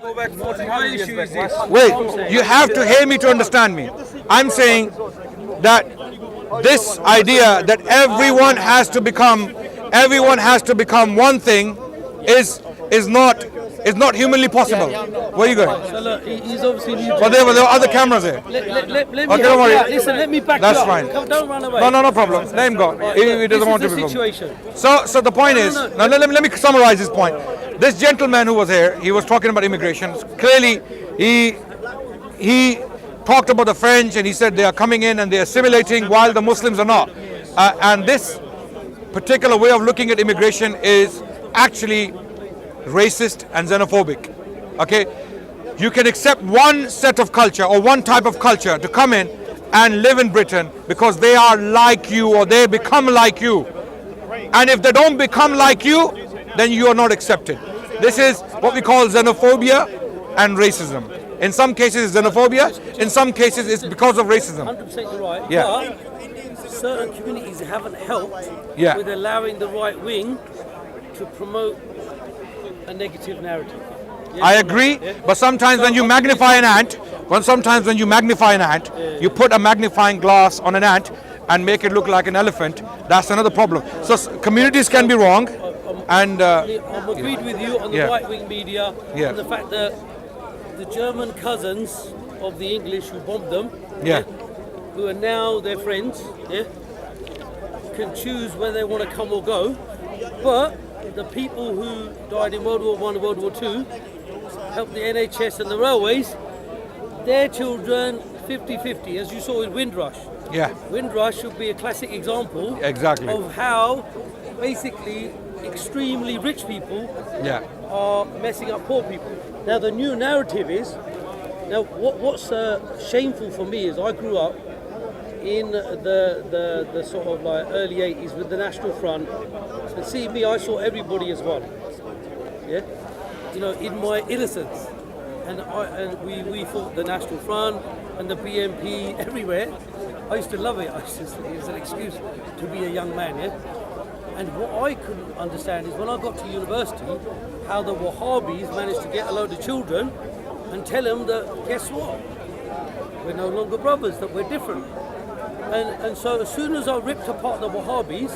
go back 45 years back. Wait, you have to hear me to understand me. I'm saying that this idea that everyone has to become one thing is not humanly possible. Where are you going? So look, he's obviously new to But there were other cameras there. Let me Okay, don't worry. Listen, let me back That's you up. fine. Come, don't run away. No problem. Let him go. He doesn't want to This become. is the situation. So the point is, now let me summarize this point. This gentleman who was here, he was talking about immigration. Clearly, he talked about the French and he said they are coming in and they are assimilating while the Muslims are not. And this particular way of looking at immigration is actually racist and xenophobic. Okay, you can accept one set of culture or one type of culture to come in and live in Britain because they are like you or they become like you. And if they don't become like you, then you are not accepted. This is what we call xenophobia and racism. In some cases it's xenophobia, in some cases it's because of racism. 100% you're right. Yeah. But certain communities haven't helped Yeah. with allowing the right wing to promote a negative narrative. Yes I or no? agree, Yeah? but sometimes So when you I'm magnify an ant, you put a magnifying glass on an ant and make it look like an elephant, that's another problem. So communities can be wrong, and I'm agreed with you on the Yeah. right-wing media Yeah. and the fact that the German cousins of the English who bombed them, Yeah. who are now their friends, can choose whether they want to come or go. But the people who died in World War I and World War II helped the NHS and the railways, their children 50-50, as you saw with Windrush. yeah, Windrush should be a classic example Exactly. of how basically extremely rich people yeah, are messing up poor people. Now the new narrative is, now what's shameful for me is I grew up in the sort of like early 80s with the National Front. And see me, I saw everybody as one. Yeah, you know, in my innocence, and we fought the National Front and the BNP everywhere. I used to love it. It was an excuse to be a young man. Yeah. And what I couldn't understand is when I got to university, how the Wahhabis managed to get a load of children and tell them that, guess what? We're no longer brothers, that we're different. And so as soon as I ripped apart the Wahhabis,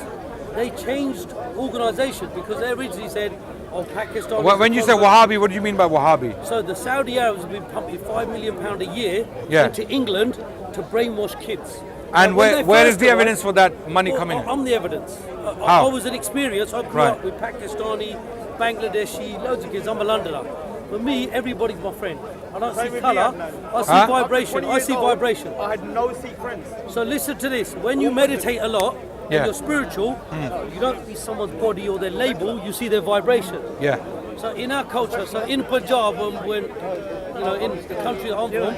they changed organisation because they originally said, oh, Pakistan... When you say Wahhabi, what do you mean by Wahhabi? So the Saudi Arabs have been pumping £5 million a year Yeah. into England to brainwash kids. And When they where is first the arrived- evidence for that money coming in? I'm the evidence. How? I was an experience. I grew Right. up with Pakistani, Bangladeshi, loads of kids. I'm a Londoner. For me, everybody's my friend. I don't see colour. I see Huh? vibration. I see vibration. I had no Sikh friends. So listen to this. When you meditate a lot and Yeah. you're spiritual, you don't see someone's body or their label. You see their vibration. Yeah, So in our culture, so in Punjab, when you know, in the country that I'm from,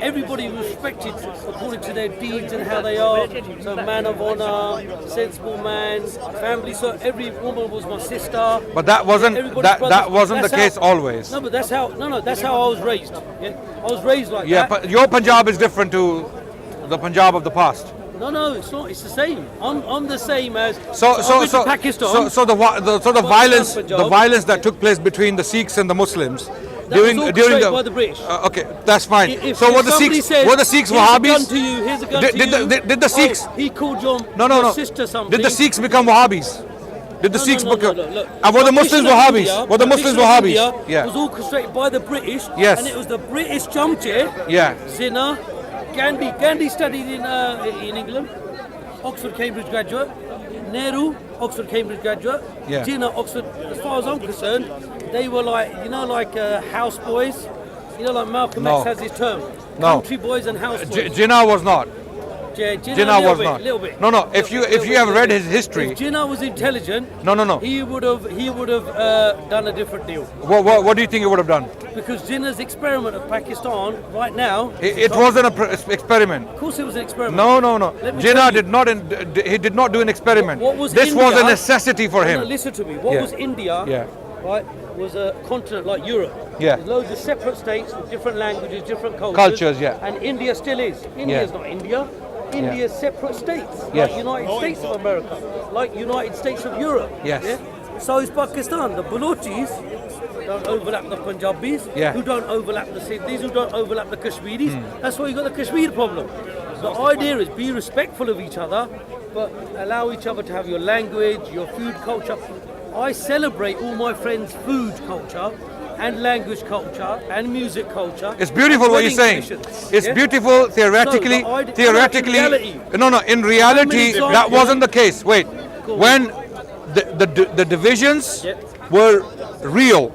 everybody was respected according to their deeds and how they are. So man of honor, sensible man, family. So every woman was my sister. but that wasn't Everybody's that brothers. wasn't the That's case how- always. No, but that's how. No, that's how I was raised. Yeah, I was raised like Yeah, that. but your Punjab is different to the Punjab of the past. No, it's not. It's the same. I'm the same as. So I went to Pakistan. the Punjab. violence that took place between the Sikhs and the Muslims That was orchestrated by the British. Okay, that's fine. If So were the somebody Sikhs said, were the Sikhs "Here's a gun Wahhabis? to you, here's a gun Did- to did you. the- did the Sikhs- Oh, he called your No. sister something. Did the Sikhs become Wahhabis? Did the Sikhs become? Look. And were the Muslims Wahhabis? Were the Muslims Wahhabis? Yeah. Was orchestrated by the British. Yes. And it was the British jumped it. Yeah. Zina, Gandhi studied in England. Oxford, Cambridge graduate. Nehru, Oxford, Cambridge graduate. Yeah. Jinnah, Oxford. As far as I'm concerned, they were like, like house boys. Like Malcolm No. X has his term. No. Country boys and house boys. Jinnah was not. Jinnah was a not. little bit. No. If you have read his history, If Jinnah was intelligent, no. he would have done a different deal. What do you think he would have done? Because Jinnah's experiment of Pakistan right now, It wasn't an experiment. of course, it was an experiment. No. Let me Jinnah tell you. he did not do an experiment. What was This India, was a necessity for No, him. listen to me. What Yeah. was India? Yeah. Right, was a continent like Europe. Yeah. There's loads of separate states with different languages, different cultures. Cultures, yeah. And India still is. India's not India. India's separate states, Yes. like United States of America, like United States of Europe. Yes. Yeah? So is Pakistan. The Balochis don't overlap the Punjabis, Yeah. who don't overlap the Sindhis, who don't overlap the Kashmiris. That's why you got the Kashmir problem. The idea is be respectful of each other, but allow each other to have your language, your food culture. I celebrate all my friends' food culture and language culture and music culture. It's beautiful and what you're wedding saying. traditions. It's Yeah? beautiful theoretically. So, but Theoretically, in reality- no. In reality, How many that songs- wasn't the case. Wait, Go on. when the divisions Yeah. were real.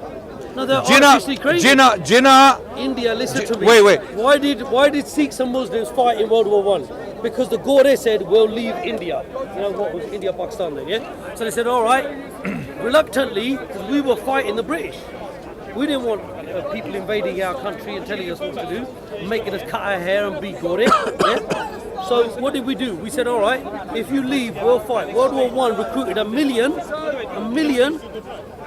No, they're Jinnah, artificially created. Jinnah. India, listen to me. Wait. Why did Sikhs and Muslims fight in World War One? Because the Gore said we'll leave India. You know what was India, Pakistan then, yeah? So they said, all right, reluctantly, because we were fighting the British. We didn't want people invading our country and telling us what to do, making us cut our hair and be Gore. Yeah? So what did we do? We said, all right, if you leave, we'll fight. World War One recruited a million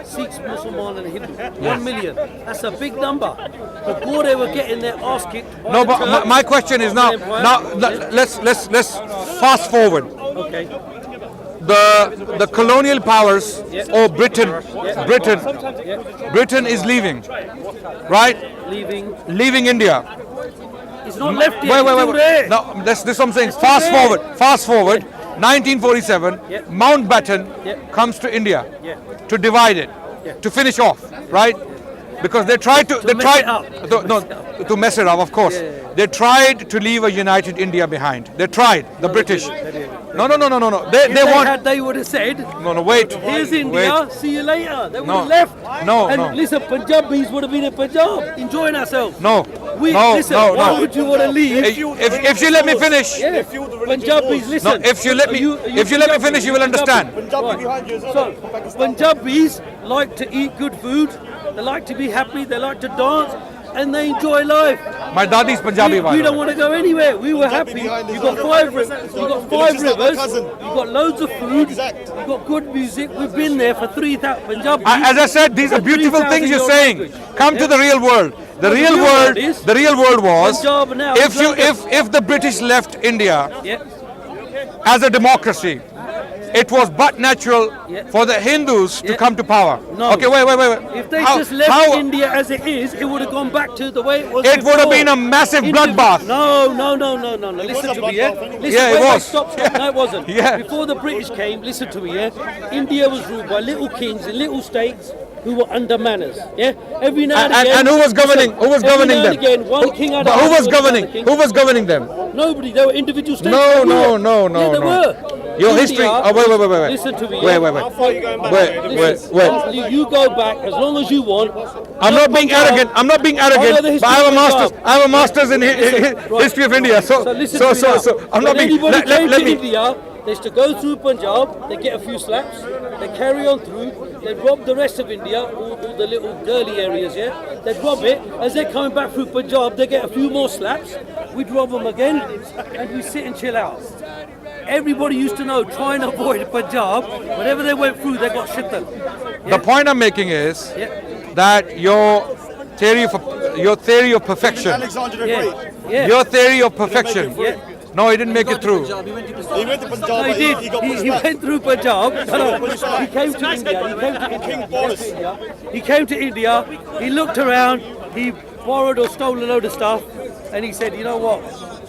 Sikhs, Muslims and Hindu. 1 million. That's a big number. The Gore were getting their ass kicked by No, the but Turks, my question is now. Empire. Now Yeah. let's fast forward. Okay. The colonial powers Yeah. or Britain Yeah. Britain is leaving, right? Leaving India. It's not left yet. It's still Wait. there. No, this is what I'm saying. It's still Fast forward. 1947, Yeah. Mountbatten Yeah. comes to India Yeah. to divide it, Yeah. to finish off, right? Because they tried to mess it up. to mess it up, of course. Yeah. They tried to leave a united India behind. They tried, the British. They did. No. If They want. they would have said, No, wait. here's India, Wait. see you later. They would No. have left. No, and no. listen, Punjabis would have been in Punjab, enjoying ourselves. No. Listen, no. why would you want to leave? If you let me finish. Yeah, Punjabis, listen. No, if you let me finish, you will understand. Right. So, Punjabis like to eat good food, they like to be happy, they like to dance, and they enjoy life. My daddy's Punjabi. We don't want to go anywhere. We were happy. You got five rivers. You got loads of food. You got good music. We've been there for 3,000 Punjabis. As I said, these are beautiful things you're saying. Come to the real world. The real world was Punjab now, if the British left India Yeah. as a democracy, it was but natural Yeah. for the Hindus to Yeah. come to power. No. Okay, wait. If they just left India as it is, it would have gone back to the way it was. It would have been a massive bloodbath. No. Listen to me, yeah? Listen, Yeah, it wait, was. Stop. No, it wasn't. Yeah. Before the British came, listen to me, yeah? India was ruled by little kings in little states who were under manners, yeah? Every now and again. And who was governing? Who was governing every now them? and again, one king had a But who was husband, governing? another king. Who was governing them? Nobody. They were individual states. No. Yeah, they were. Your India- history. Oh, wait. Listen to me. Wait. How far are you going back? Wait. You go back as long as you want. I'm not being arrogant. I know the history But I have a of master's. Punjab. I have a master's in Right. history of India. So listen to me now. I'm not when being. anybody came Let to me. India, they used to go through Punjab, they get a few slaps, they carry on through, they rob the rest of India, all the little girly areas, yeah? They'd rob it. As they're coming back through Punjab, they get a few more slaps, we'd rob them again, and we sit and chill out. Everybody used to know, try and avoid Punjab. Whenever they went through, they got shittan. The point I'm making is Yeah. that your theory of perfection. Alexander the Yeah. Great. Yeah. Your theory of perfection. Yeah. No, he didn't make it through. He went to Punjab, No, but he did. he got pushed He back. went through Punjab. No, he came to India. He came to India. He looked around. He borrowed or stole a load of stuff, and he said, "You know what?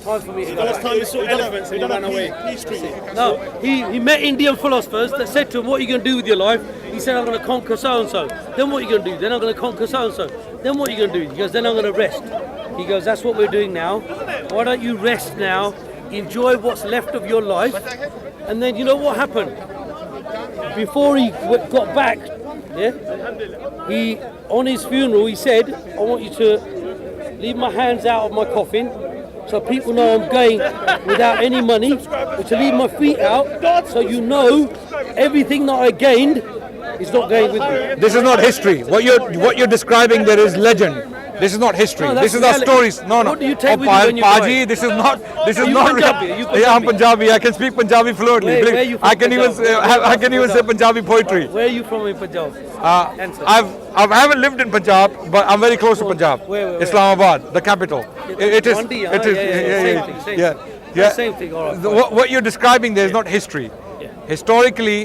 Time for me to go Last back." time he saw elephants and he ran away. Peace treaty. No, he met Indian philosophers that said to him, "What are you going to do with your life?" He said, "I'm going to conquer so and so." Then what are you going to do? Then I'm going to conquer so and so. Then what are you going to do? He goes, "Then I'm going to rest." He goes, "That's what we're doing now. Why don't you rest now? Enjoy what's left of your life." And then you know what happened? Before he got back, yeah, he on his funeral he said, "I want you to leave my hands out of my coffin, so people know I'm going without any money, or to leave my feet out, so you know everything that I gained is not going with me." This is not history. What you're describing there is legend. This is not history. No, that's this is our reality. stories. No. What do you take with you when you Paji, die? this is not. This is Are you not. Punjabi? Are you Yeah, I'm Punjabi? Punjabi. I can speak Punjabi fluently. Where are you from I can even Punjab? I can even say Punjabi poetry. Where are you from in Punjab? Answer. I haven't lived in Punjab, but I'm very close to Punjab. Where? Islamabad, the capital. It is. Mandi, It is. Same thing, same Yeah. thing. Yeah. Same thing, all right. What you're describing there is not history. Yeah. Historically,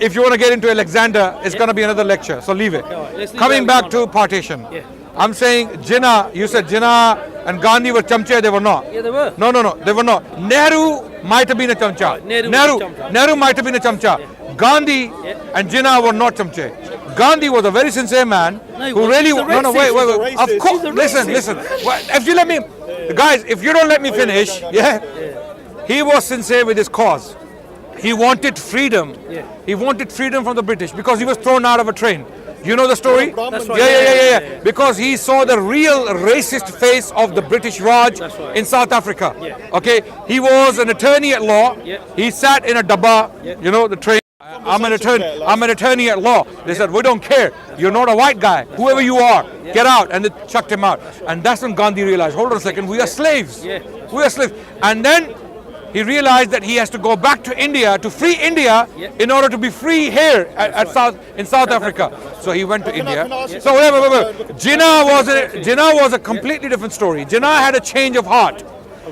if you want to get into Alexander, it's going to be another lecture, so leave it. let's leave Coming that back to partition, Yeah. I'm saying Jinnah, you said Jinnah and Gandhi were chamche, they were not. Yeah, they were. No, they were not. Nehru might have been a chamcha. Nehru was a chamcha. Nehru might have been a chamcha. Gandhi and Jinnah were not chamche. Gandhi was a very sincere man he who wasn't. really... He's a No, racist. wait. He's a Of racist. course, He's a listen. Well, if you let me... Guys, if you don't let me finish, he was sincere with his cause. He wanted freedom. Yeah. He wanted freedom from the British because he was thrown out of a train. You know the story? That's right. Yeah. Because he saw the real racist face of the British Raj That's right. in South Africa. Yeah. Okay, he was an attorney at law. Yeah. He sat in a dabba, you know, the train. I'm an attorney at law. They said, we don't care. You're not a white guy. Whoever you are, get out. And they chucked him out. And that's when Gandhi realized, hold on a second, we are slaves. Yeah. We are slaves. And then he realized that he has to go back to India to free India in order to be free here in South Africa. So he went to India. can I ask you So wait. Jinnah was a completely different story. Jinnah had a change of heart.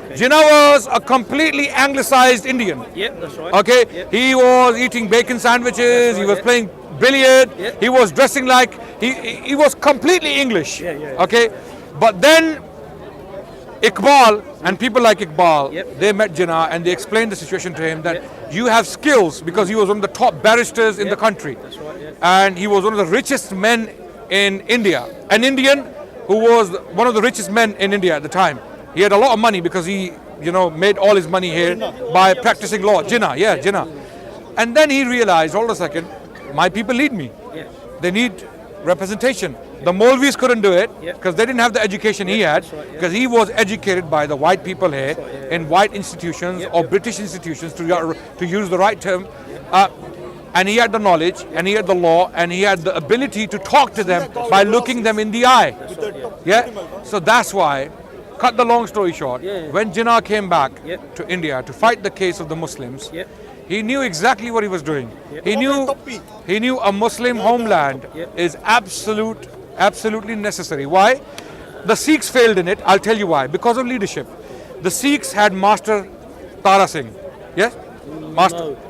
Jinnah was a completely anglicized Indian. Yep, that's right. Okay, Yep. he was eating bacon sandwiches. He was playing billiard. Yep. He was dressing like he was completely English. Yeah. Okay, but then Iqbal and people like Iqbal, Yep. they met Jinnah and they explained the situation to him that you have skills because he was one of the top barristers in the country. That's right, yeah. And he was one of the richest men in India. An Indian who was one of the richest men in India at the time. He had a lot of money because he, made all his money here by practicing law. Jinnah. And then he realized, hold on a second, my people need me. Yeah. They need representation. The Maulvis couldn't do it because they didn't have the education he had, because he was educated by the white people here in white institutions or British institutions, to use the right term. And he had the knowledge, and he had the law, and he had the ability to talk to them by looking them in the eye. So that's why, cut the long story short, when Jinnah came back to India to fight the case of the Muslims, he knew exactly what he was doing. He knew a Muslim homeland is absolutely necessary. Why? The Sikhs failed in it. I'll tell you why. Because of leadership. The Sikhs had Master Tara Singh. Yes?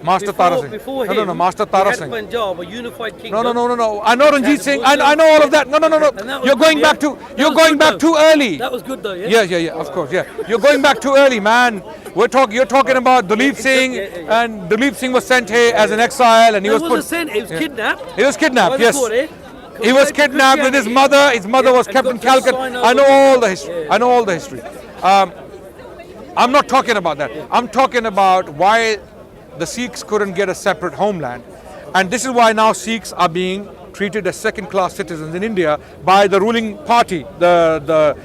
Master Tara Singh. Before No, Master Tara Singh. Punjab, a unified kingdom. No. I know Ranjit Singh. I know all of that. No. You're going back too early. That was good though, yeah? Yeah, of course, yeah. You're going back too early, man. You're talking about Dalip Singh, and Dalip Singh was sent here as an exile, and he was put. Sent. He was kidnapped. He was kidnapped. By the Yes. court, eh? He was kidnapped with his mother. His mother was and kept got in to Calcutta. sign I know over. all the history. I know all the history. I'm not talking about that. I'm talking about why the Sikhs couldn't get a separate homeland. And this is why now Sikhs are being treated as second-class citizens in India by the ruling party, the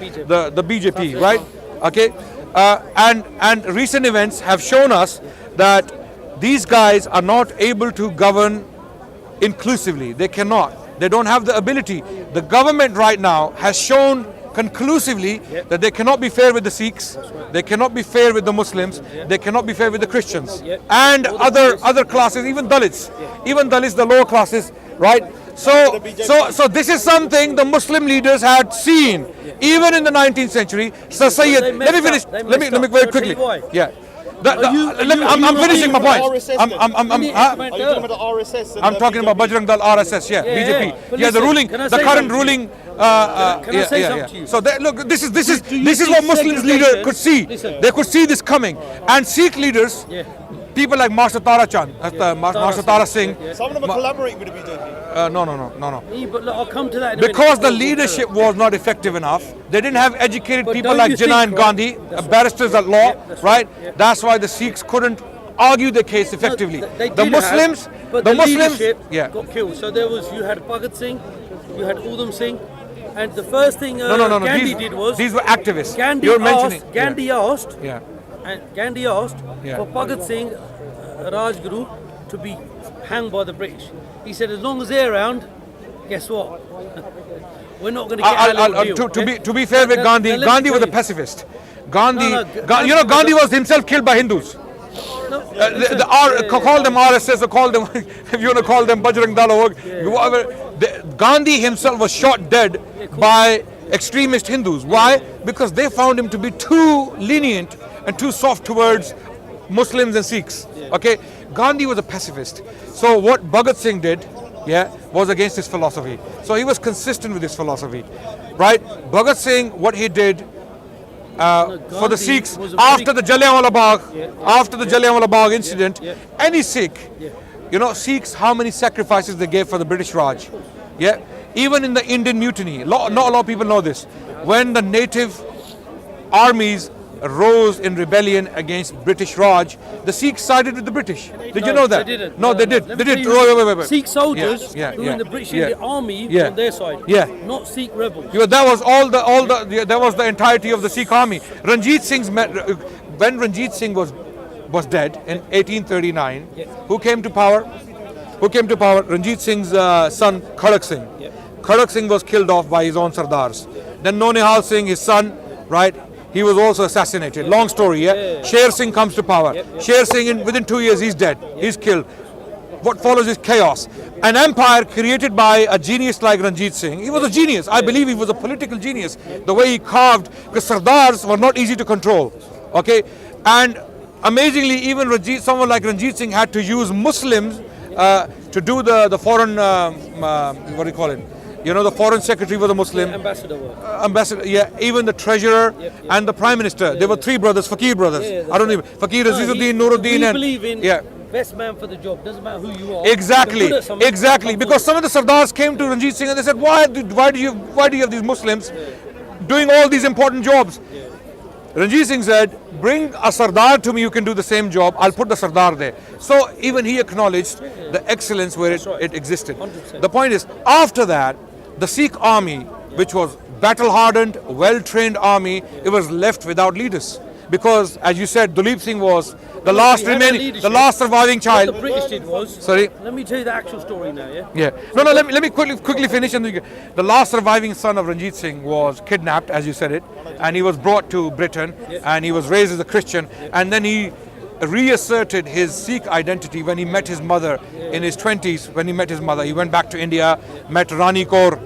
BJP, right? Okay, and recent events have shown us that these guys are not able to govern inclusively. They cannot. They don't have the ability. The government right now has shown conclusively that they cannot be fair with the Sikhs, they cannot be fair with the Muslims, they cannot be fair with the Christians, and other classes, even Dalits, the lower classes, right? So this is something the Muslim leaders had seen even in the 19th century. Sir Sayyid, let me finish. Let me very quickly. Yeah. I'm finishing my point. Are you talking about the RSS? I'm talking about Bajrang Dal, RSS, BJP. But Yeah, the listen, ruling, can I the say current something? ruling. Can I say something to you? So look, this is Do you this is see what Muslims leaders segregation? could see. Listen. They could see this coming, and Sikh leaders, people like Master Tara Chand, Master Tara Singh. Some of them are collaborating with the BJP. No. Yeah, but look, I'll come to that in a Because minute. the leadership was not effective enough. They didn't have educated But people don't like you Jinnah think, and right? Gandhi, That's right. barristers at law, that's right? right. That's why the Sikhs couldn't argue the case effectively. They The did Muslims, have, but the Muslims, leadership yeah. got killed. So you had Bhagat Singh, you had Udham Singh, and the first thing No. Gandhi did was These were activists. Gandhi You're mentioning. asked Yeah. for Bhagat Singh, Rajguru, to be hanged by the British. He said, as long as they're around, guess what? We're not going to get our little deal. To be fair with Now, Gandhi, let me Gandhi was tell a you. pacifist. Gandhi, No, Gandhi was himself killed by Hindus. Call them RSS or call them, if you want to call them Bajrang Dal or whatever. Gandhi himself was shot dead by extremist Hindus. Why? Because they found him to be too lenient and too soft towards Muslims and Sikhs. Okay, Gandhi was a pacifist. So what Bhagat Singh did, was against his philosophy. So he was consistent with his philosophy, right? Bhagat Singh, what he did for the Sikhs after the Jallianwala Bagh incident, any Sikh, Sikhs, how many sacrifices they gave for the British Raj, even in the Indian Mutiny, not a lot of people know this. When the native armies rose in rebellion against British Raj, the Sikhs sided with the British. Did you know that? They didn't. No, they did. They did. Wait. Sikh soldiers who were in the British Indian Army on their side. Not Sikh rebels. That was that was the entirety of the Sikh army. When Ranjit Singh was dead in 1839, who came to power? Ranjit Singh's son, Khadak Singh. Khadak Singh was killed off by his own Sardars. Then Nonihal Singh, his son, right? He was also assassinated. Long story, Sher Singh comes to power. Sher Singh, within 2 years, he's dead. He's killed. What follows is chaos. An empire created by a genius like Ranjit Singh. He was a genius. I believe he was a political genius. The way he carved, because Sardars were not easy to control. Okay? And amazingly, even someone like Ranjit Singh had to use Muslims to do the foreign, what do you call it? The foreign secretary was a Muslim. Ambassador, even the treasurer and the prime minister. They were three brothers, Fakir brothers. I don't even, Fakir, Azizuddin, Nuruddin, and believe in best man for the job. Doesn't matter who you are. Exactly. Because some of the Sardars came to Ranjit Singh and they said, why do you have these Muslims doing all these important jobs? Ranjit Singh said, bring a Sardar to me, you can do the same job, I'll put the Sardar there. So even he acknowledged the excellence where it existed. 100%. The point is, after that, the Sikh army, which was battle-hardened, well-trained army, it was left without leaders. Because, as you said, Duleep Singh was the last surviving child. What the British did was... Sorry? Let me tell you the actual story now, No, let me quickly finish. The last surviving son of Ranjit Singh was kidnapped, as you said it, and he was brought to Britain, and he was raised as a Christian, and then he reasserted his Sikh identity when he met his mother in his 20s. When he met his mother, he went back to India, met Rani Kaur,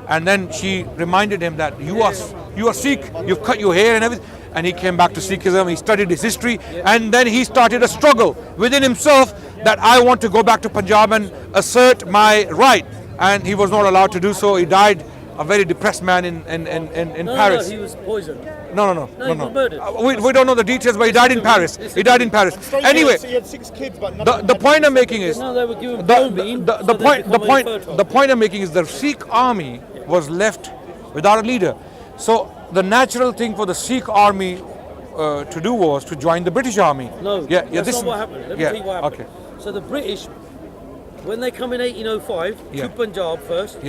and then she reminded him that you are Sikh, you've cut your hair and everything. And he came back to Sikhism, he studied his history, and then he started a struggle within himself that I want to go back to Punjab and assert my right. And he was not allowed to do so. He died a very depressed man in Paris. No, he was poisoned. No. He was murdered. We don't know the details, but he died in Paris. Anyway, he had 6 kids, but the point I'm making is they were given the point I'm making is the Sikh army was left without a leader. So the natural thing for the Sikh army to do was to join the British army. No, that's not what happened. Let me tell you what happened. Okay. So the British, when they come in 1805 to Punjab first,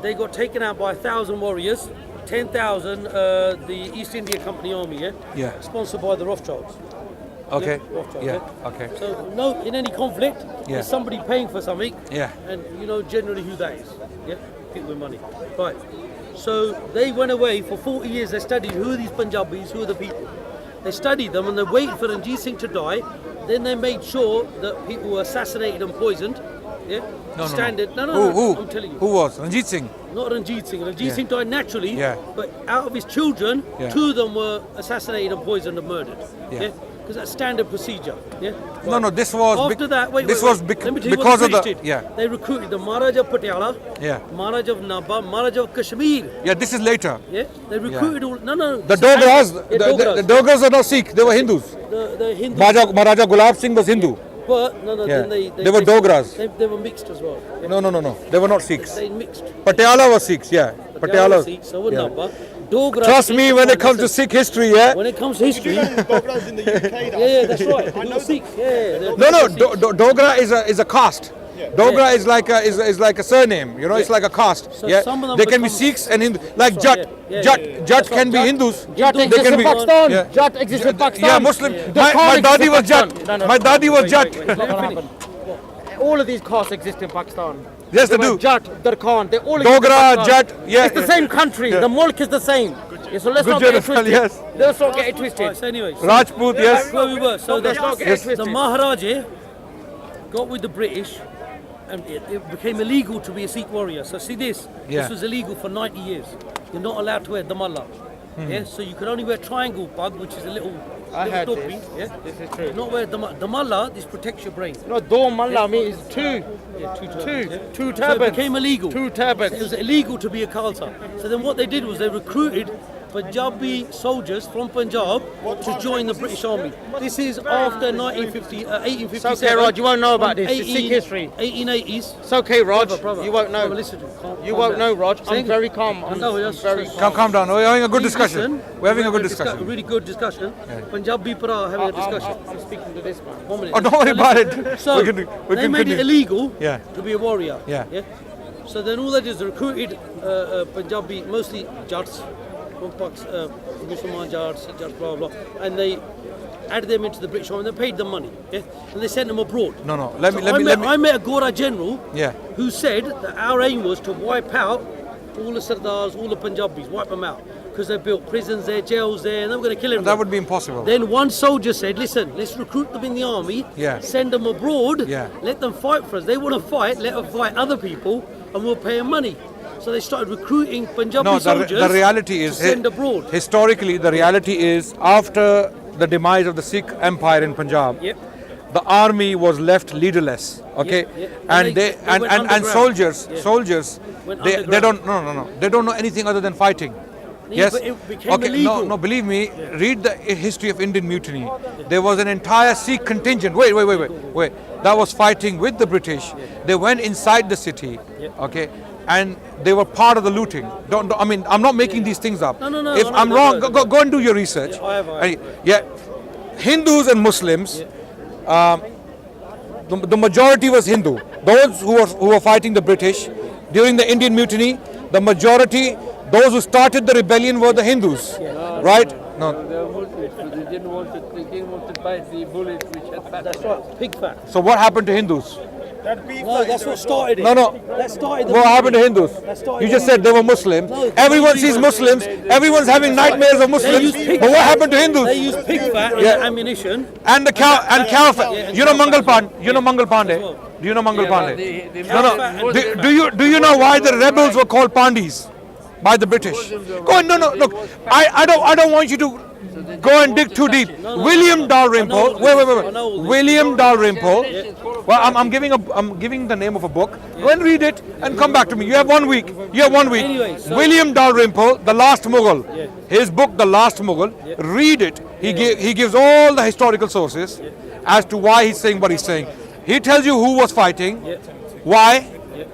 they got taken out by 1,000 warriors, 10,000 the East India Company army, sponsored by the Rothschilds. Okay. Rothschild, Okay. So no, in any conflict, there's somebody paying for something, and you know generally who that is. People with money. Right. So they went away for 40 years. They studied who are these Punjabis, who are the people. They studied them and they waited for Ranjit Singh to die. Then they made sure that people were assassinated and poisoned. No, I'm telling you. Who was? Ranjit Singh? Not Ranjit Singh. Ranjit Singh died naturally, but out of his children, 2 of them were assassinated and poisoned and murdered. Because that's standard procedure. No, this was... After that, because of the... They recruited the Maharaja of Patiala, Maharaja of Nabha, Maharaja of Kashmir. This is later. They recruited all... No. The Dogras, the Dogras are not Sikh, they were Hindus. The Hindus. Maharaja Gulab Singh was Hindu. But, then they were Dogras. They were mixed as well. No. They were not Sikhs. They mixed. Patiala was Sikhs, Patiala. Sikhs, so were Nabha. Dogra, trust me when it comes to Sikh history, When it comes to history, Dogras in the UK. That's right. I know Sikh. Dogra is a caste. Dogra is like a surname. It's like a caste. So some of them they can be Sikhs and Hindus. Like Jat. Jat can be Hindus. Jat exists in Pakistan. Jat exists in Pakistan. Muslim. My daddy was Jat. My daddy was Jat. All of these castes exist in Pakistan. Yes, they do. Jat, Darkhan, they all Dogra, Jat, It's the same country. The mulk is the same. So let's not get it twisted. Let's not get it twisted. So anyway, Rajput, yes. Where we were. So the Maharaja got with the British, and it became illegal to be a Sikh warrior. So see this. This was illegal for 90 years. You're not allowed to wear damallah. So you could only wear triangle pug, which is a little I heard Topi, this. yeah? This is true. Not where the mullah, this protects your brain. No, do malla means two. Yeah, two turbans. Two. Two So it turbans. became illegal. Two It turbans. was illegal to be a Khalsa. So then what they did was they recruited Punjabi soldiers from Punjab to join the British Army. This is after 1857. It's okay, Rod, you won't know about this. It's Sikh history. 1880s. It's okay, Rod. Brother, You won't know. brother, listen to me. You Calm won't down. know, Rod. I'm Saying- very calm. No, I'm that's- very that's- calm. Calm down. We're having a good Please discussion. listen. We're having a good A discussion. really good discussion. Punjabi para having a discussion. I'm speaking to this man. 1 minute. Oh, don't worry about it. So we can they made it continue. illegal Yeah. to be a warrior. Yeah. So then all they did is they recruited Punjabi, mostly Jats, Musliman Jats, Sikh Jats, blah blah, and they added them into the British Army. They paid them money, yeah, and they sent them abroad. No. I met a Gora general, Yeah. who said that our aim was to wipe out all the Sardars, all the Punjabis, wipe them out because they built prisons there, jails there, and they were going to kill everyone. That would be impossible. Then one soldier said, listen, let's recruit them in the army, Yeah. send them abroad, Yeah. let them fight for us. They want to fight, let them fight other people, and we'll pay them money. So they started recruiting Punjabi No, soldiers the reality is to send abroad. historically the reality is after the demise of the Sikh Empire in Punjab, Yep. the army was left leaderless. Okay, Yeah. and they went and underground. soldiers Went they underground. don't no they don't know anything other than fighting. Yeah, Yes. but it became Okay. illegal. No. Believe me. Read the history of Indian Mutiny. There was an entire Sikh contingent. Wait. That was fighting with the British. They went inside the city. Okay. And they were part of the looting. I mean, I'm not making these things up. No, If I'm wrong, go and do your research. Yeah, I have. Yeah. Hindus and Muslims. The majority was Hindu. Those who were fighting the British during the Indian Mutiny, the majority, those who started the rebellion were the Hindus, right? No. They didn't want to bite the bullet which had fat. That's right, pig fat. So what happened to Hindus? No, that's what started it. No. That started the What happened to movement. Hindus? That started You just the said they were Muslims. No, Everyone they sees used- Muslims. Everyone's having nightmares of Muslims. used pig But what fat. happened to They Hindus? used pig fat in Yeah. the ammunition. And the cow and cow fat. Yeah, and You know cow Mangal fat. Pandey? You know Mangal Pandey? well. Do you know Mangal Yeah, but Pandey? the No, Muslim- no. Do you know why the rebels were called Pandis by the British? Go on, no. Look, I don't want you to go and dig too deep. William Dalrymple. Wait. William Dalrymple. Well, I'm giving the name of a book. Go and read it and come back to me. You have 1 week. Anyway, so- William Dalrymple, The Last Mughal. His book, The Last Mughal. Read it. He gives all the historical sources as to why he's saying what he's saying. He tells you who was fighting, why,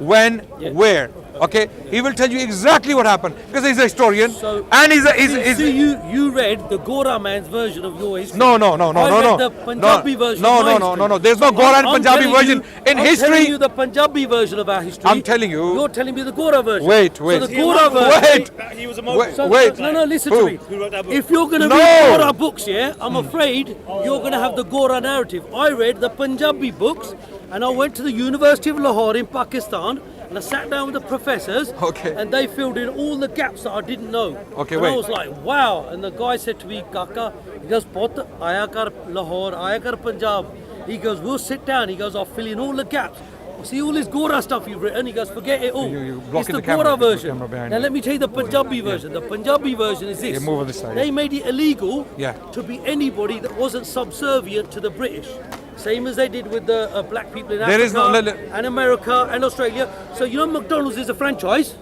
when, where. Okay, he will tell you exactly what happened because he's a historian and he's So you read the Gora man's version of your history. No. I read the Punjabi version of my history. No. There's no Gora and I'm Punjabi telling version you- in I'm history. telling you the Punjabi version of our history. I'm telling you. You're telling me the Gora version. Wait. So the Gora version. Wait. He was a Wait. No, listen Who? to me. Who wrote that book? If you're going to No. read Gora books, I'm afraid you're going to have the Gora narrative. I read the Punjabi books and I went to the University of Lahore in Pakistan and I sat down with the professors and they filled in all the gaps that I didn't know. Okay, and wait. I was like, wow. And the guy said to me, Kaka, he goes, Put, Aya kar Lahore, Aya kar Punjab. He goes, we'll sit down. He goes, I'll fill in all the gaps. See all this Gora stuff you've written? He goes, forget it all. You're It's blocking the the camera. Gora There's a version. camera behind Now you. let me tell you the Punjabi version. The Punjabi version is this. Yeah, move on this side. They made it illegal Yeah. to be anybody that wasn't subservient to the British. Same as they did with the black people in There Africa is no- and America and Australia. So you know McDonald's is a franchise.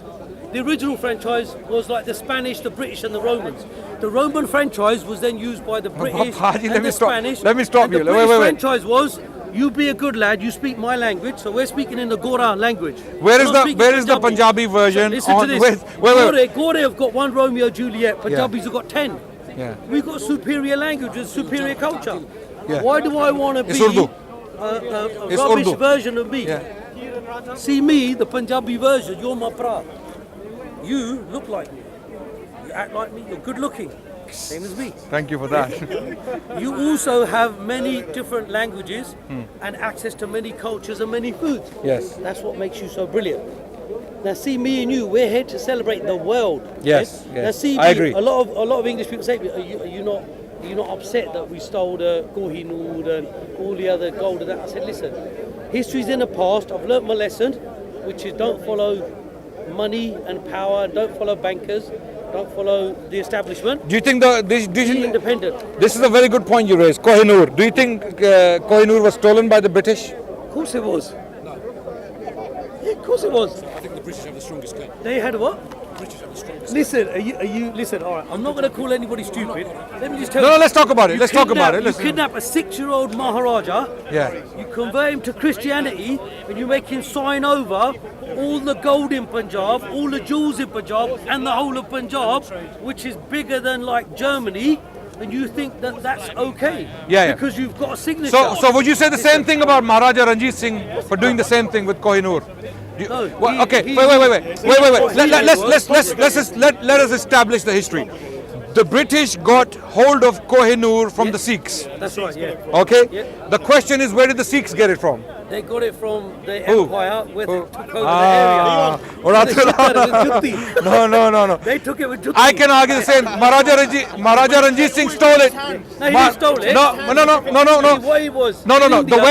The original franchise was like the Spanish, the British and the Romans. The Roman franchise was then used by the British Haji, let and me the stop- Spanish. let me stop and you. The British Wait. franchise was, you be a good lad, you speak my language, so we're speaking in the Gora language. Where is We're not the speaking Punjabi version? Listen to this. Wait. Gora have got one Romeo Juliet, Punjabis have got 10. Yeah. We've got superior language and superior culture. Yeah. Why do I want to It's be Urdu. a It's rubbish Urdu. version of me? Yeah. See me, the Punjabi version, you're my bra. You look like me. You act like me, you're good looking. Same as me. Thank you for that. You also have many different languages and access to many cultures and many foods. Yes. That's what makes you so brilliant. Now see me and you, we're here to celebrate the world. Yes, okay? yes. Now see I me, agree. a lot of English people say, are you not upset that we stole the Kohinoor and all the other gold and that? I said, listen, history's in the past, I've learnt my lesson, which is don't follow money and power, don't follow bankers. Don't follow the establishment. Do you think Be independent. this is a very good point you raised, Kohinoor. Do you think Kohinoor was stolen by the British? Of course it was. No. Yeah, of course it was. I think the British have the strongest claim. They had what? British have the strongest. Listen, are you? Listen, all right. I'm not going to call anybody stupid. Let me just tell No, you. let's talk about it. You Let's talk about kidnap- it. You Listen. kidnap a 6-year-old Maharaja. Yeah. You convert him to Christianity, and you make him sign over all the gold in Punjab, all the jewels in Punjab, and the whole of Punjab, which is bigger than like Germany. And you think that that's okay? Yeah. Because you've got a signature. So would you say the same thing about Maharaja Ranjit Singh for doing the same thing with Kohinoor? No, Well, he- okay, he- wait. Let us establish the history. The British got hold of Kohinoor from the Sikhs. That's right. Yeah. Okay. Yeah. The question is, where did the Sikhs get it from? They got it from the Who? empire where they took over Ah, the area. They took it with Jutti. No. They took it with Jutti. I can argue the same. Maharaja Ranjit Singh stole it. No, he didn't stole it. No. The way it was. No. in India, The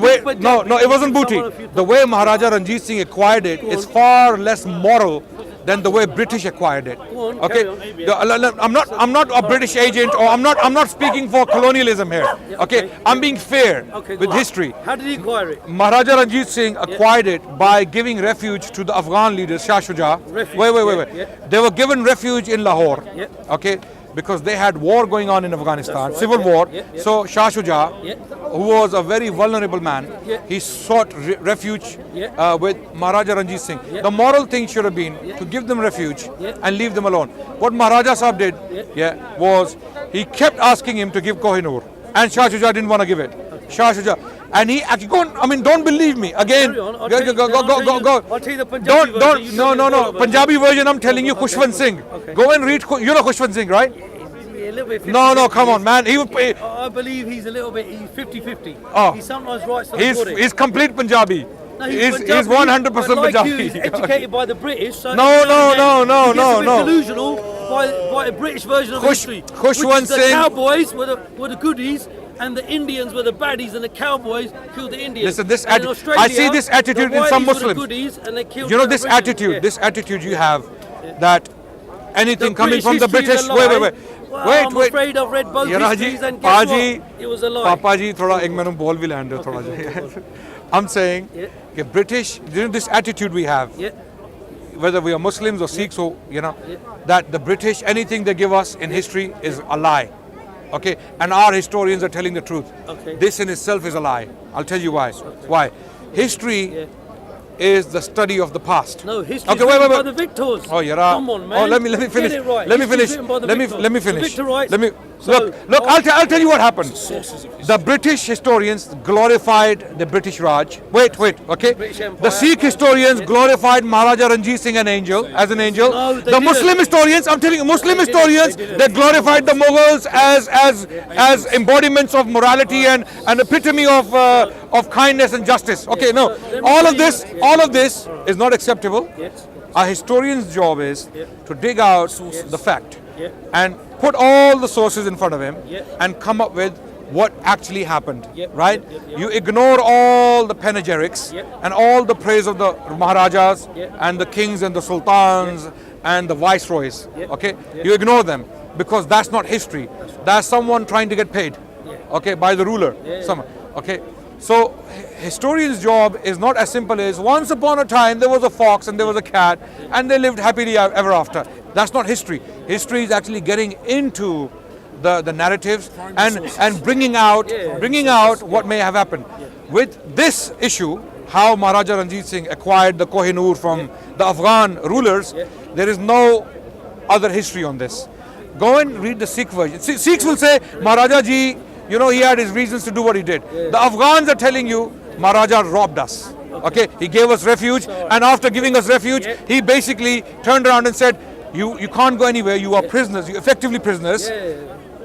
way. Punjab, No. It wasn't booty. someone if you The way Maharaja Ranjit Singh acquired it is far less moral than the way British acquired it. Go on, Okay. carry on. I'm not a British agent, or I'm not speaking for colonialism here. Okay. I'm being fair Okay, go with on. history. How did he acquire it? Maharaja Ranjit Singh acquired it by giving refuge to the Afghan leaders, Shah Shuja. Refuge, Wait. yeah. They were given refuge in Lahore, Yeah. okay, because they had war going on in Afghanistan, That's right, civil yeah, war. yeah. So Shah Shuja, Yeah. who was a very vulnerable man, Yeah. he sought refuge Yeah. with Maharaja Ranjit Singh. Yeah. The moral thing should have been to give them refuge Yeah. and leave them alone. What Maharaja Sahib did, was he kept asking him to give Kohinoor, and Shah Shuja didn't want to give it. Shah Shuja, and he actually don't believe me again. Carry on. I'll Go. tell you the Punjabi version. Don't. You No. tell me the Dawah version. Punjabi version. I'm telling you, Khushwant Singh. Okay. Go and read. You know Khushwant Singh, right? Yeah, a little bit No. 50-50. Come on, man. He would pay. I believe he's a little bit. He's 50-50. Oh. He sometimes writes something. He's complete Punjabi. No, He's Punjabi, 100% but like Punjabi. you, he's educated by the British. So No, every now and no, then no, he gets no, a bit no. delusional by a British version of history. Khushwant which is the Singh- cowboys were the goodies, and the Indians were the baddies, and the cowboys killed the Indians. Listen, And in Australia, I see this attitude the in some whiteys were Muslims. the goodies, and they killed You know the this Aboriginals. attitude. Yeah. This attitude you have, that anything The coming British from the history is British. a lie. Wait. Well, I'm afraid I've read both You know, histories, Haji, and guess Haji, what? It was a lie. Papa ji, thoda ek mainu bol bhi lein do thoda ji. I'm saying, Yeah. that British, this attitude we have, Yeah. whether we are Muslims or Sikhs, or that the British, anything they give us in history is a lie. Okay, and our historians are telling the truth. Okay. This in itself is a lie. I'll tell you why. Why? History is the study of the past. No, history Okay, is wait. written by the victors. Oh, Yara. Come on, man. Oh, let me finish. Get it right. Let me History is finish. written by the Let me victors. finish. So Victor writes- Let me So- look. I'll tell you what happened. The British historians glorified the British Raj. Wait. Okay. British Empire. The Sikh historians glorified Maharaja Ranjit Singh as an angel. No, they The didn't. Muslim historians, I'm telling you, Muslim They didn't. historians, They didn't. they glorified the Mughals as embodiments of morality and epitome of kindness and justice. Okay, no, let me all tell of this is not acceptable. Yes. A historian's job is to dig out the fact Yeah. and put all the sources in front of him Yeah. and come up with what actually happened, Yeah. right? Yeah. You ignore all the panegyrics Yeah. and all the praise of the Maharajas Yeah. and the kings and the sultans and the viceroys, Yeah. okay? Yeah. You ignore them because that's not history. That's someone trying to get paid, okay, by the ruler. Someone, okay? So historian's job is not as simple as once upon a time there was a fox and there was a cat and they lived happily ever after. That's not history. History is actually getting into the narratives and bringing out what may have happened. With this issue, how Maharaja Ranjit Singh acquired the Kohinoor from the Afghan rulers, there is no other history on this. Go and read the Sikh version. Sikhs will say Maharaja ji, he had his reasons to do what he did. The Afghans are telling you Maharaja robbed us. Okay, he gave us refuge, and after giving us refuge, he basically turned around and said, "You can't go anywhere. You are prisoners. You're effectively prisoners,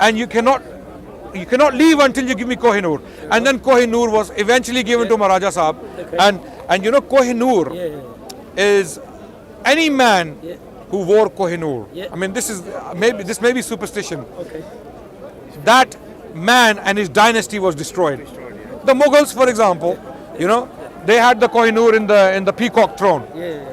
and you cannot leave until you give me Kohinoor." And then Kohinoor was eventually given to Maharaja Sahib, and Kohinoor is any man who wore Kohinoor. I mean, this may be superstition. That man and his dynasty was destroyed. The Mughals, for example, they had the Kohinoor in the peacock throne,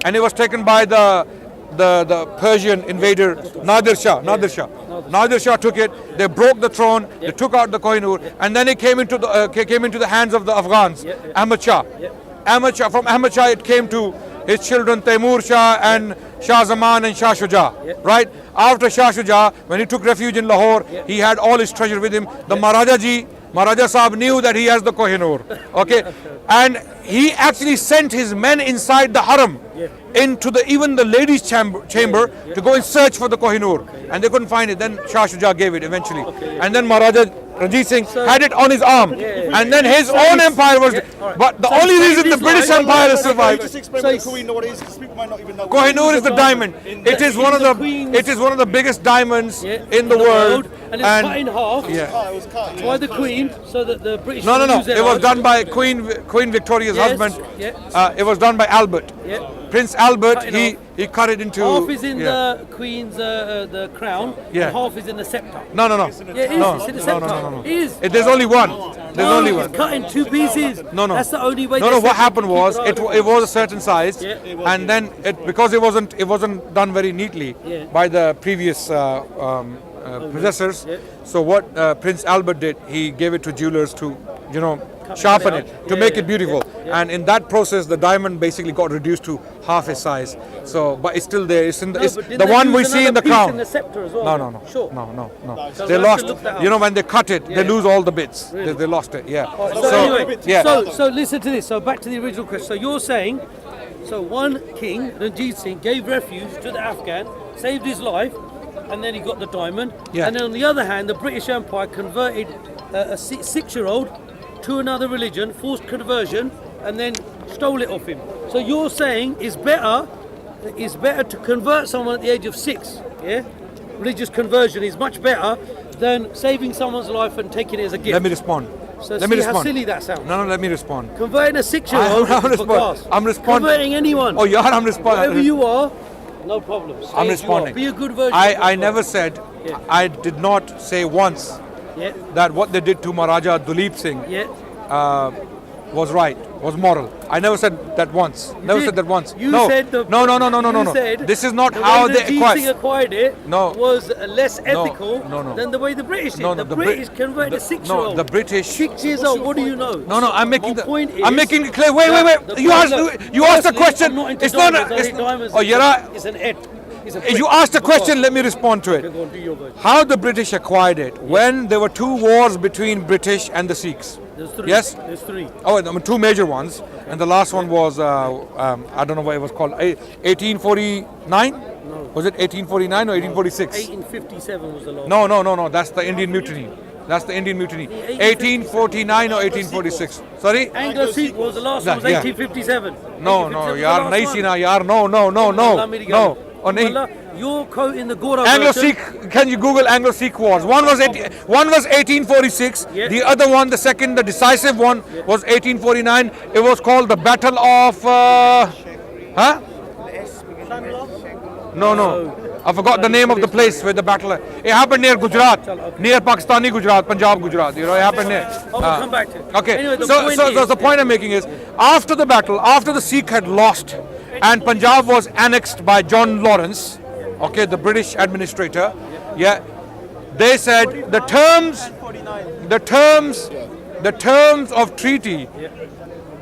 and it was taken by the the Persian invader Nadir Shah. Nadir Shah took it. They broke the throne. They took out the Kohinoor, and then it came into the hands of the Afghans. Ahmad Shah. From Ahmad Shah, it came to his children Taimur Shah and Shah Zaman and Shah Shuja. Right after Shah Shuja, when he took refuge in Lahore, he had all his treasure with him. The Maharaja Sahib knew that he has the Kohinoor. Okay, and he actually sent his men inside the haram into even the ladies' chamber to go and search for the Kohinoor, and they couldn't find it. Then Shah Shuja gave it eventually, and then Maharaja Ranjit Singh had it on his arm, and then his own empire was. But the only reason the British Empire has survived. Just explain what Kohinoor is, because people might not even know. Kohinoor is the diamond. It is one of the. It is one of the biggest diamonds in the world, and it's cut in half. It was cut. By the Queen, so that the British. No. use their It was own. done by Queen Victoria's husband. It was done by Albert. Prince Albert. He cut it into. Half is in the Queen's the crown. Yeah. And half is in the scepter. No. Yeah, it is. It's in the scepter. No. It is. There's only one. There's only one. It's cut in two pieces. No. That's the only way. No. they What said happened to keep was it it was a certain size, and then because it wasn't done very neatly by the previous possessors. So what Prince Albert did, he gave it to jewelers to sharpen it to make it beautiful, and in that process the diamond basically got reduced to half its size. So but it's still there. It's in the one we see in the crown. In the scepter as well? No. Sure. No. So They we'll have lost. to look that up. When they cut it, they lose all the bits. They lost it. Yeah. So anyway, yeah. so listen to this. So back to the original question. So you're saying, so one king, Ranjit Singh, gave refuge to the Afghan, saved his life, and then he got the diamond. Yeah. And then on the other hand, the British Empire converted a 6-year-old to another religion, forced conversion, and then stole it off him. So you're saying it's better to convert someone at the age of 6. Yeah, religious conversion is much better than saving someone's life and taking it as a gift. Let me respond. So Let me see how respond. silly that sounds. No, let me respond. Converting a 6-year-old I'm responding. Converting anyone. Oh, yeah, I'm responding. Whoever you are, no problem. Stay I'm as you are. responding. Be a good version. I of never yourself. said. I did not say once that what they did to Maharaja Duleep Singh was right, was moral. I never said that once. Never said that once. You no. said the, no. You said This is not the how way they acquired it was less ethical No. than the way the British did. No, the the British converted a 6-year-old. No, the British. 6 years old. What do you know? No. I'm making point is I'm making it clear. Wait. the You point- asked the Firstly, question. I'm not into It's not. diamonds. I It's, hate diamonds. oh, Yara. It's an ed. It's a You prick. asked a Fuck off. question. Let me respond to Okay, it. go on, do your version. How the British acquired it when there were 2 wars between British and the Sikhs. There's 3. Yes? There's 3. Oh, 2 major ones, and the last one was I don't know what it was called. 1849? No. Was it 1849 or 1846? 1857 was the last. No. That's the Indian Mutiny. 1849 or 1846. Sorry? Anglo-Sikh was the last one. Was Yeah. 1857. No, 1857 was the yaar, last nahi one. sina, yaar, no. No. Oh, nahi. Wallah, you're quoting the Gora version. Anglo-Sikh, can you Google Anglo-Sikh wars? One was 1846, the other one, the second, the decisive one was 1849. It was called the Battle of, No. I forgot the name of the place where the battle, it happened near Gujarat, near Pakistani Gujarat, Punjab Gujarat, it happened near. We'll come back to it. Okay, Anyway, the point I'm making is, after the battle, after the Sikh had lost and Punjab was annexed by John Lawrence, okay, the British administrator, they said the terms of treaty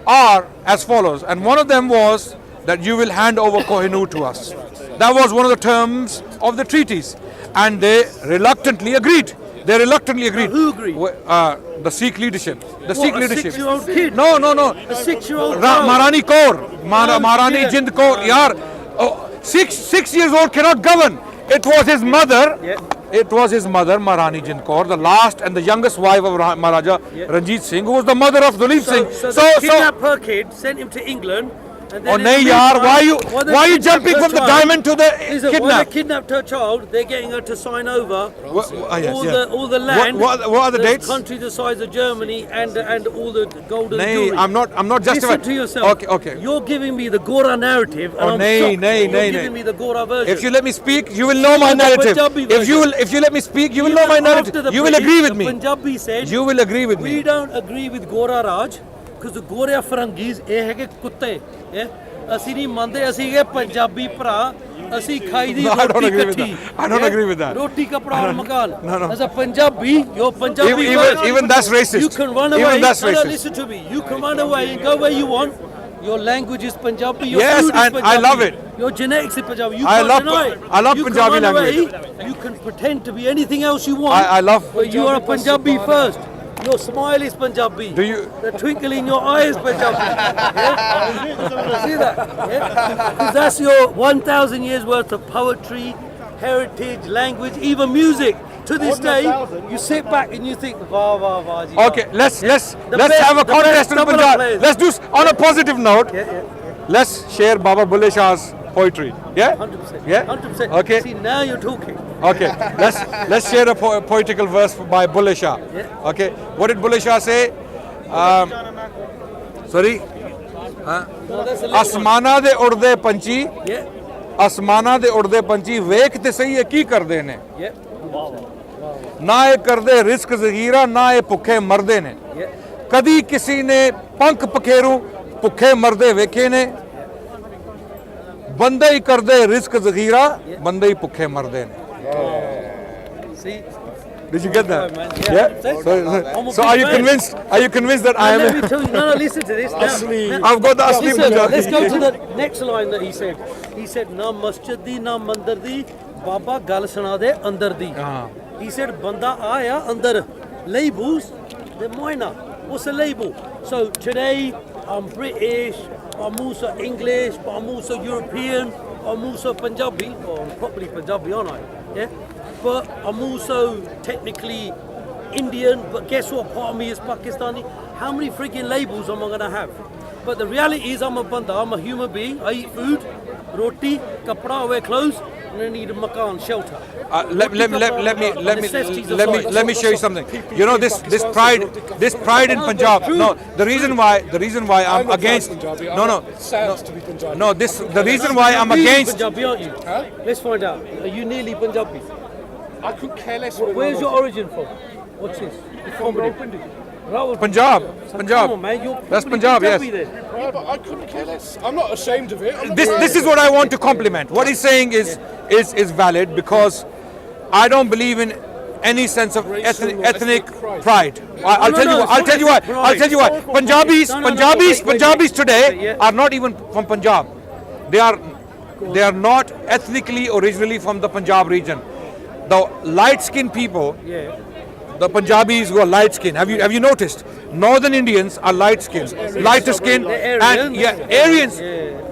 are as follows, and one of them was that you will hand over Kohinoor to us. That was one of the terms of the treaties, and they reluctantly agreed. Who agreed? The Sikh leadership. The What, Sikh a leadership. 6-year-old kid? No. A 6-year-old Maharani Kaur, Maharani Jind Kaur. Yaar, 6 years old cannot govern. It was his mother. It was his mother, Maharani Jind Kaur, the last and the youngest wife of Maharaja Ranjit Singh, who was the mother of Duleep Singh. So they kidnapped her kid, sent him to England. And Oh then nahi yaar, why are you jumping from the diamond to the When kidnap? they kidnapped her child, they're getting her to sign over Yes. all the land. What are the dates? Country the size of Germany and all the golden Nahi, jewelry. I'm not justifying. Listen to yourself. Okay. You're giving me the Gora narrative, and I'm nahi, shocked. nahi, You're nahi, giving nahi. me the Gora version. If you let me speak, you will know my The narrative. Punjabi If you let me speak, you will know my narrative. You will agree with me. The Punjabi said, You will agree with we me. don't agree with Gora Raj because the Goria Farangis ਇਹ ਹੈਗੇ ਕੁੱਤੇ ਅਸੀਂ ਨਹੀਂ ਮੰਨਦੇ ਅਸੀਂ ਹੈਗੇ ਪੰਜਾਬੀ ਭਰਾ Asi khai di No, I don't roti agree with katti. that. I don't agree with that. Roti kapra aur makan. No. As a Punjabi, you're Punjabi. Even that's racist. You can run away. Even that's No, racist. listen to me. You can run away and go where you want. Your language is Punjabi. Your Yes, food is and Punjabi. I love it. Your genetics is Punjabi. You I can't love- deny it. I love You can Punjabi run away, language. You can pretend to be anything else you want. I love- But you are a Punjabi first. Your smile is Punjabi. Do you- The twinkle in your eye is Punjabi. Yeah? See that? Yeah? Because that's your 1,000 years worth of poetry, heritage, language, even music. To this day, you sit back and you think, wah, wah, wah. Ji, Okay, let's The best- have a the contest best in double Punjab. players. Let's do on a positive note. Yeah. Let's share Baba Bulle Shah's poetry. Yeah? 100%. Yeah? 100%. Okay. See, now you're talking. Okay. Let's share a poetical verse by Bulle Shah. Yeah. Okay. What did Bulle Shah say? Sorry? No, that's a little one. ਆਸਮਾਨਾਂ ਦੇ ਉੜਦੇ ਪੰਛੀ Yeah. ਆਸਮਾਨਾਂ ਦੇ ਉੜਦੇ ਪੰਛੀ ਵੇਖ ਤੇ ਸਹੀ ਇਹ ਕੀ ਕਰਦੇ ਨੇ Yeah. ਨਾ ਇਹ ਕਰਦੇ ਰਿਸਕ ਜ਼ਹੀਰਾ ਨਾ ਇਹ ਭੁੱਖੇ ਮਰਦੇ ਨੇ Yeah. ਕਦੀ ਕਿਸੇ ਨੇ ਪੰਖ ਪਖੇਰੂ ਭੁੱਖੇ ਮਰਦੇ ਵੇਖੇ ਨੇ ਬੰਦੇ ਹੀ ਕਰਦੇ ਰਿਸਕ ਜ਼ਹੀਰਾ ਬੰਦੇ ਹੀ ਭੁੱਖੇ ਮਰਦੇ ਨੇ See? Did you get that? man. Yeah. I'm a So big are you fan. convinced? Are you convinced that I And let am? me tell you, no, listen to this. Now, I've got the Asli listen, Punjabi. let's go to the next line that he said. He said, na masjid di, na mandir di, Baba gal suna de andar di. He said, banda aaya andar. Labels, they're minor. What's a label? So today, I'm British, I'm also English, but I'm also European, I'm also Punjabi. Well, I'm properly Punjabi, aren't I? Yeah? But I'm also technically Indian, but guess what? Part of me is Pakistani. How many freaking labels am I going to have? But the reality is I'm a banda, I'm a human being. I eat food, roti, kapra, I wear clothes, and I need a makan, shelter. Let me show you something. You know this pride in Punjab. No, the reason why I'm against. No. The reason why I'm Really against. Punjabi, aren't you? Huh? Let's find out. Are you nearly Punjabi? I couldn't care less. Where's your origin from? What's this? Comedy. Rawalpindi. Punjab. Come on, man. You're That's probably Punjab, yes. Punjabi then. Yeah, but I couldn't care less. I'm not ashamed of it. I'm not This is what I want to compliment. What he's saying is valid because I don't believe in any sense of ethnic pride. I'll tell you why. Punjabis today are not even from Punjab. They are not ethnically originally from the Punjab region. The light-skinned people, the Punjabis who are light-skinned. Have you noticed? Northern Indians are light-skinned, lighter skin, and Aryans.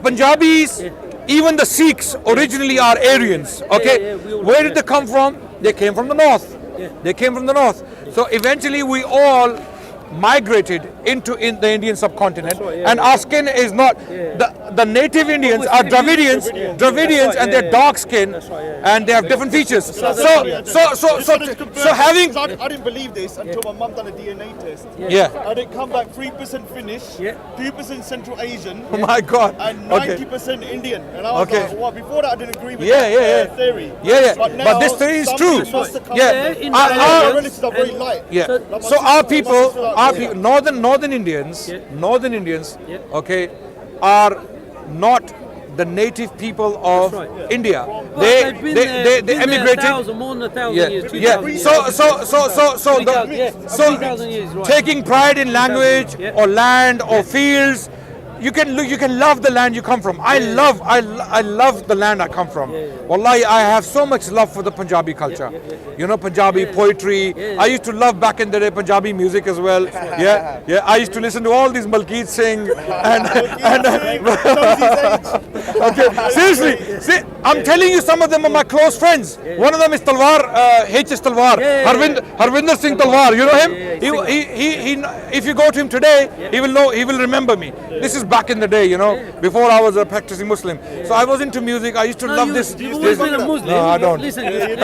Punjabis, even the Sikhs originally are Aryans. Okay, where did they come from? They came from the north. They came from the north. So eventually we all migrated into the Indian subcontinent, and our skin is not the native Indians are Dravidians, and they're dark skin, and they have different features. So having I didn't believe this until my mum done a DNA test. yeah. And it come back 3% Finnish, 2% Central Asian, Oh my God. and Okay. 90% Indian. And I was Okay. like, well, before that I didn't agree with Yeah, that yeah. theory. Yeah. But, But now this theory is somebody true. must have come Yeah. there. in My Ireland, relatives are very light. Yeah. So- Like my So our sister- people, my sister- Northern Indians, okay, are not the native people of That's right. India. But they've been there, They been there emigrated. more than 1,000 Yeah, years. yeah. 2,000 years. So 3,000 years, right. taking pride in language Yeah. or land or fields, you can love the land you come from. I love the land I come from. Wallahi, I have so much love for the Punjabi culture. You know, Punjabi poetry. I used to love back in the day Punjabi music as well. Yeah. I used to listen to all these Malkeet Singh and okay. Seriously, see, I'm telling you, some of them are my close friends. One of them is Talwar, H.S. Talwar, Harvinder Singh Talwar. You know him? He if you go to him today, he will remember me. This is back in the day, you know, before I was a practicing Muslim. So I was into music. I used to love this. You've always been a Muslim. No, I don't. Listen. Okay.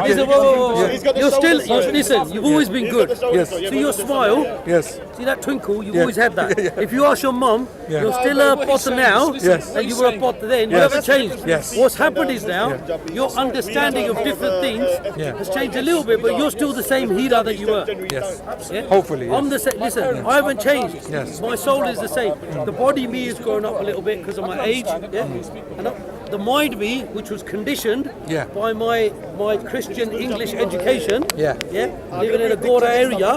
Listen, whoa. He's got the You're still, shoulders, sorry. listen, you've always been good. Yes. See your smile, Yes. see that twinkle, you've always had that. If you ask your mum, you're still a potter now, Yes. and you were a potter then, you haven't changed. Yes. What's happened is now, your understanding of different things has changed a little bit, but you're still the same Hira that you were. Yes. Yeah? Hopefully, yes. I'm the same. Listen, I haven't changed. Yes. My soul is the same. The body me has grown up a little bit because of my age. Yeah? And the mind me, which was conditioned Yeah. by my Christian English education, Yeah. living in a Gora area,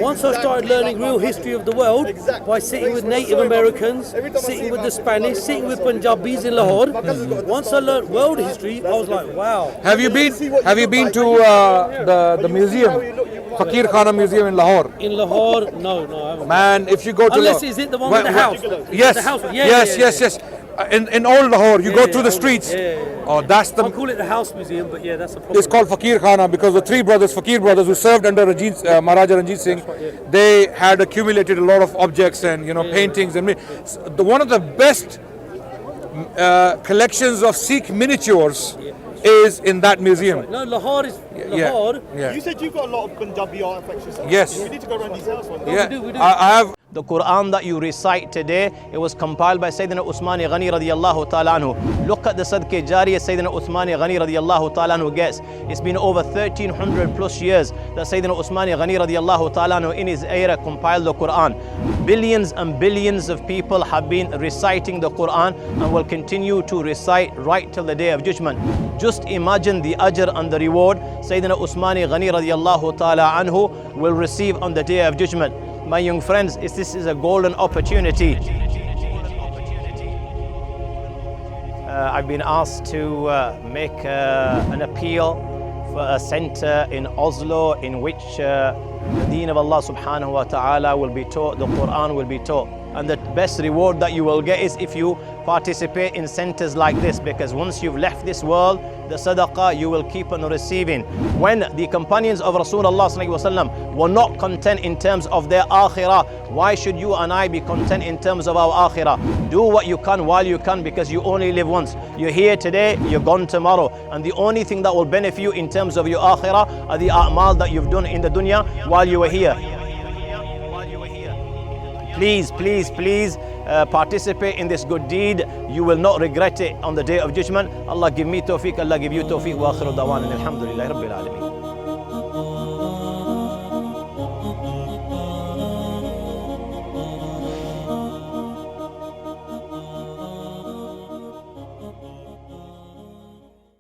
once I started learning real history of the world by sitting with Native Americans, sitting with the Spanish, sitting with Punjabis in Lahore, once I learned world history, I was like, wow. Have you been to the museum, Fakir Khana Museum in Lahore? In Lahore, no, I haven't. Man, if you go to Unless is it the one with the house? Yes, The house, yes. In old Lahore, you go through the streets. Oh, that's I'll the. call it the house museum, but yeah, that's a problem. It's called Fakir Khana because the three brothers, Fakir brothers, who served under Maharaja Ranjit Singh, they had accumulated a lot of objects and paintings and one of the best collections of Sikh miniatures is in that museum. No, Lahore is Lahore. Yeah. You said you've got a lot of Punjabi artifacts. Yes. We need to go around these houses. Yeah. We do. I have. The Quran that you recite today, it was compiled by Sayyidina Usmani Ghani radiyallahu ta'ala anhu. Look at the Sadqah Jariyah Sayyidina Usmani Ghani radiyallahu ta'ala anhu gets. It's been over 1300 plus years that Sayyidina Usmani Ghani radiyallahu ta'ala anhu in his era compiled the Quran. Billions and billions of people have been reciting the Quran and will continue to recite right till the Day of Judgment. Just imagine the ajr and the reward Sayyidina Usmani Ghani radiyallahu ta'ala anhu will receive on the Day of Judgment. My young friends, this is a golden opportunity. I've been asked to make an appeal for a center in Oslo in which the deen of Allah subhanahu wa ta'ala will be taught, the Quran will be taught. And the best reward that you will get is if you participate in centers like this, because once you've left this world, the sadaqah you will keep on receiving. When the companions of Rasulullah sallallahu alaihi wasallam were not content in terms of their akhirah, why should you and I be content in terms of our akhirah? Do what you can while you can, because you only live once. You're here today, you're gone tomorrow, and the only thing that will benefit you in terms of your akhirah are the a'mal that you've done in the dunya while you were here. Please participate in this good deed. You will not regret it on the Day of Judgment. Allah give me tawfiq, Allah give you tawfiq. Wa akhiru dawana alhamdulillahi rabbil alameen.